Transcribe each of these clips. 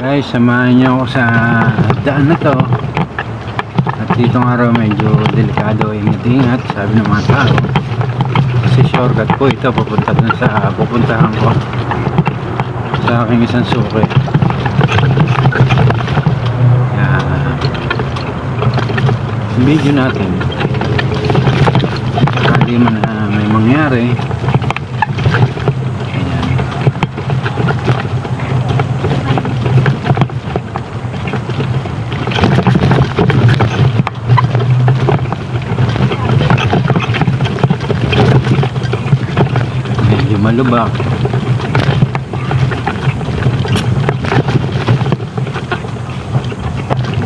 Guys, samahan niyo ako sa daan na to. At ditong araw medyo delikado, ingat-ingat, sabi ng mga tao. Kasi shortcut po ito papunta dun sa pupuntahan ko sa aking isang suki. Video natin hindi man may mangyari. Medyo malubak.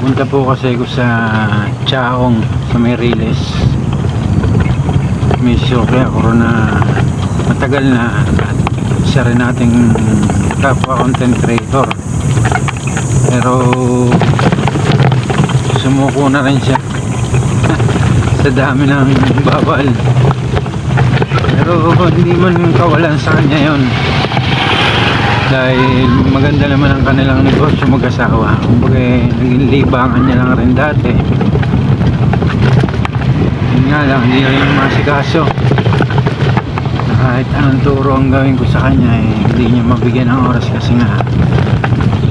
Punta po kasi ko sa Chaong sa Meriles. May suki ako na matagal na at isa rin nating kapwa content creator, pero sumuko na rin siya sa dami ng bawal. Pero hindi man kawalan sa kanya yun, dahil maganda naman ang kanilang negosyo mag-asawa. Kumbaga naging libangan niya lang rin dati. Yun nga lang, hindi rin masikaso. Kahit anong turo ang gawin ko sa kanya, hindi niya mabigyan ng oras kasi nga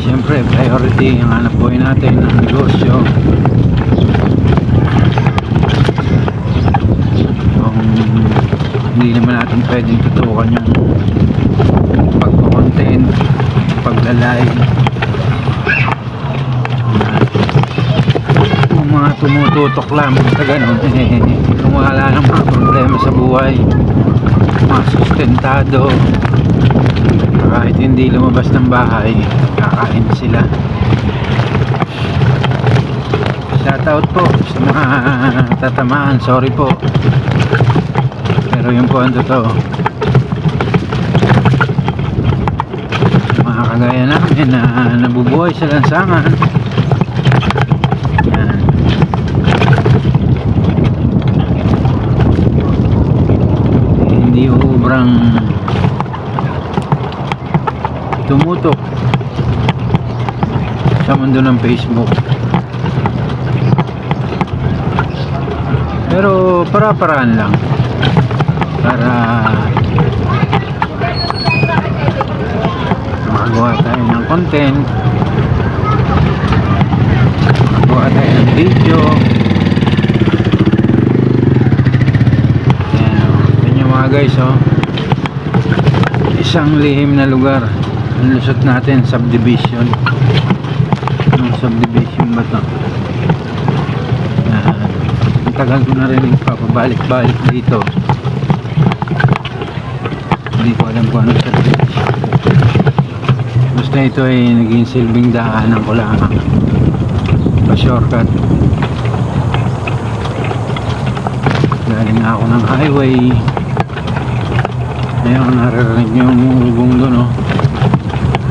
siyempre priority ang hanap buhay natin, ang negosyo. Hindi naman natin pwedeng tutukan yung pagko-content, pagla-live. Kung mga tumututok lang sa ganun, kung wala ng mga problema sa buhay, mga sustentado, kahit hindi lumabas ng bahay, kakain sila. Shoutout po sa mga tatamaan, sorry po, pero yun po ang totoo. Mga kagaya namin na nabubuhay sa lansangan, yan, hindi ubrang tumutok sa mundo ng Facebook, pero para-paraan lang para magawa tayo ng content, magawa tayo ng video. Yan yung mga guys, isang lihim na lugar ang lusot natin, subdivision. Anong subdivision ba ito? Ang tagal ko na rin papabalik-balik dito, hindi ko alam kung anong subdivision. Basta ito ay naging silbing daanan ko lang pa shortcut. Galing na ako ng highway. Ngayon naririnig nyo yung ugong doon,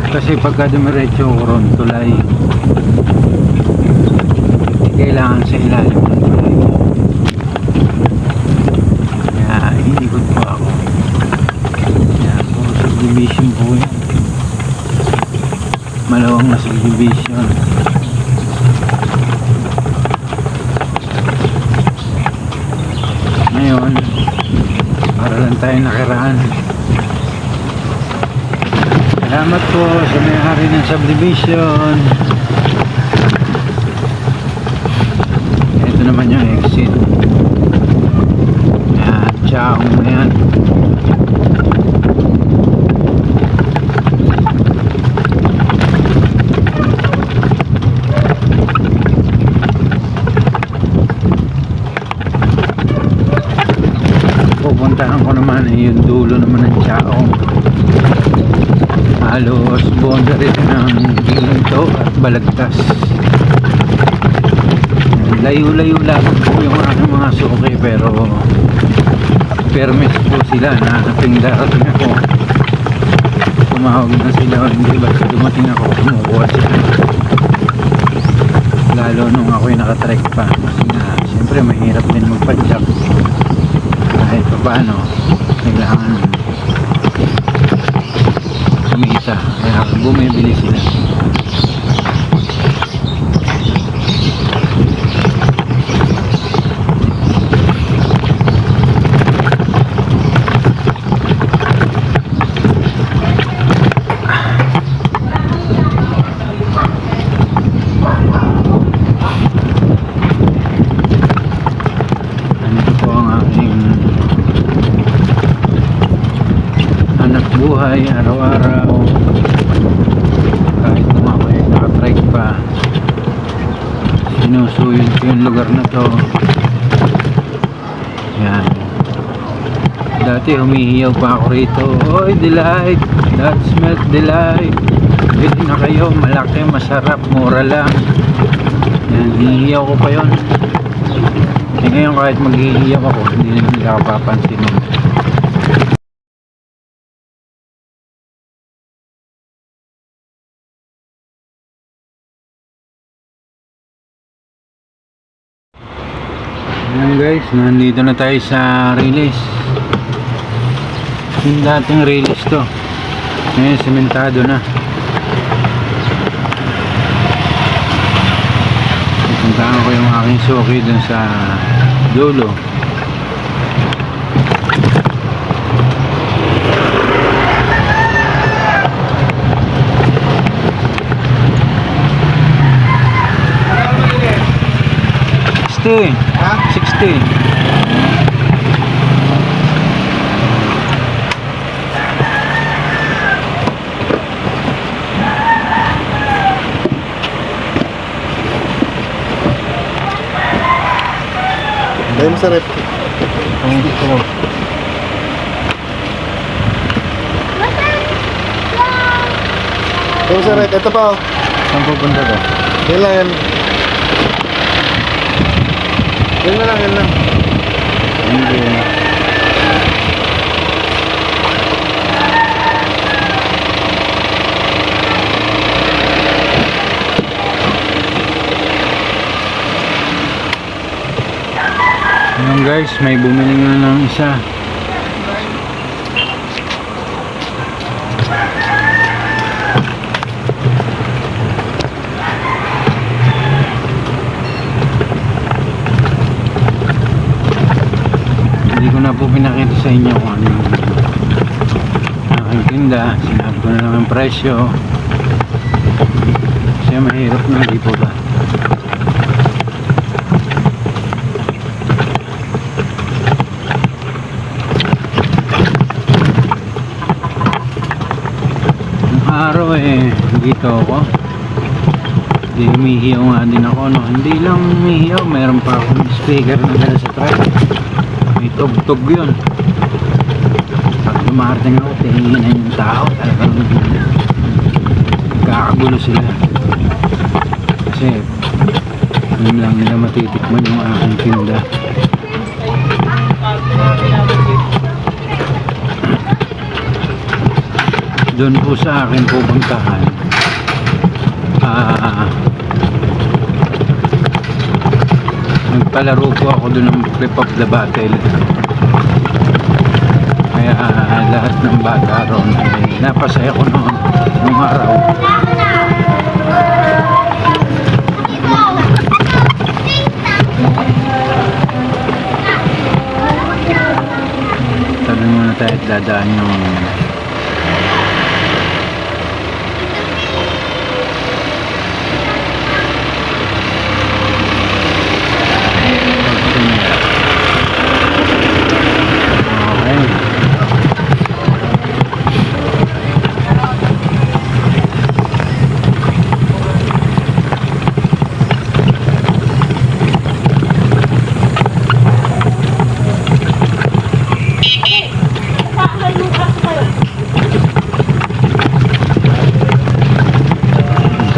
kasi pagka dumiretso ko ron tulay, kailangan sa ilalim ng tulay, kaya iikot po ako. Kaya puro subdivision po yan, malawang na subdivision. Ngayon para lang tayo nakiraan. Salamat po sa may-ari ng subdivision. Ito naman yung exit. Yan, Chaong na yan. Pupuntahan ko naman yung dulo naman ng Chaong. Halos boundary ng Ginto at Balagtas. Layo-layo lang po yung aking mga suki, pero permit po sila na ating darating ako. Tumawag na sila, hindi basta dumating ako, kumukuha sila. Lalo nung ako'y nakatrek pa, kasi nga siyempre mahirap din magpadyak. Kahit pa paano kailangan kumita, kaya bumibili sila. araw-araw kahit naman ako ay nakatrike pa, sinusuyod ko yung lugar na to. Yan, dati humihiyaw pa ako rito. Oy, delight, that's milk delight, bili na kayo, malaki, masarap, mura lang. Yan, hihiyaw ko pa yun. Ngayon kahit maghihiyaw ako, hindi naman nila ako papansinin. Ayan guys, nandito na tayo sa release. Yung dating release to, ngayon sementado na. Puntahan ko yung aking suki dun sa dulo. Ha? 60. Dahil sa rep. Hindi ko. Dahil sa rep. Ito pa oh. Saan pupunta to? Yan lang yan. Yan na lang, yan lang. Hindi. Ayan guys, may bumili nga ng isa. Hindi ko na po pinakita sa inyo kung ano yung aking tinda. Sinabi ko na lang ang presyo kasi mahirap na, di po ba? Araw dito ako, hindi humihiyaw nga din ako, no? Hindi lang humihiyaw, mayroon pa akong speaker na dala sa truck, may tugtog yun. Pag dumarating ako, tingin na yung tao, talagang kakagulo sila kasi yun lang nila matitikman yung aking tinda. Doon po sa akin pupuntahan, nagpalaro po ako doon ng Flip of the Battle, kaya lahat ng bata ron napasaya ko noon nung araw. Sabi muna tayo at dadaan yung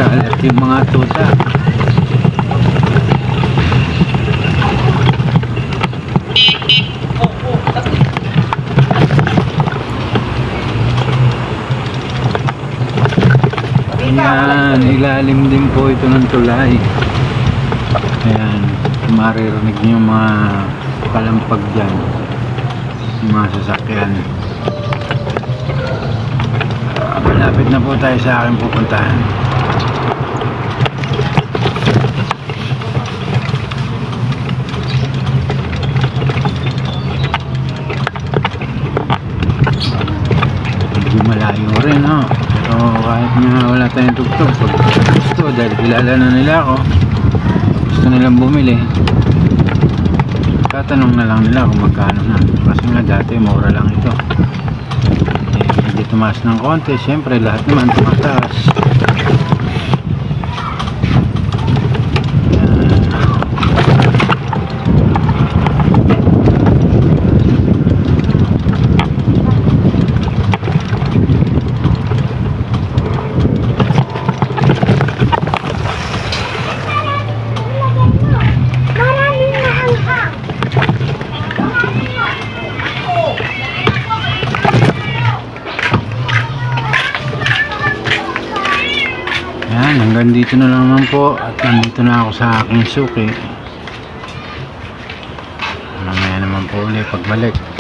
kalat yung mga tuta. Ayan, ilalim din po ito ng tulay. Ayan, maririnig niyo yung mga palampag dyan, yung mga sasakyan. Malapit na po tayo sa aking pupuntahan. Medyo malayo rin, no? Pero kahit nga wala tayong tugtog, pag gusto, dahil kilala na nila ako, gusto nilang bumili, tatanong na lang nila kung magkano na. Kasi nga dati mura lang ito, medyo tumaas ng konti, syempre lahat naman tumataas. Yan, hanggang dito na lang naman po at nandito na ako sa aking suki. Mamaya naman po ulit pagbalik.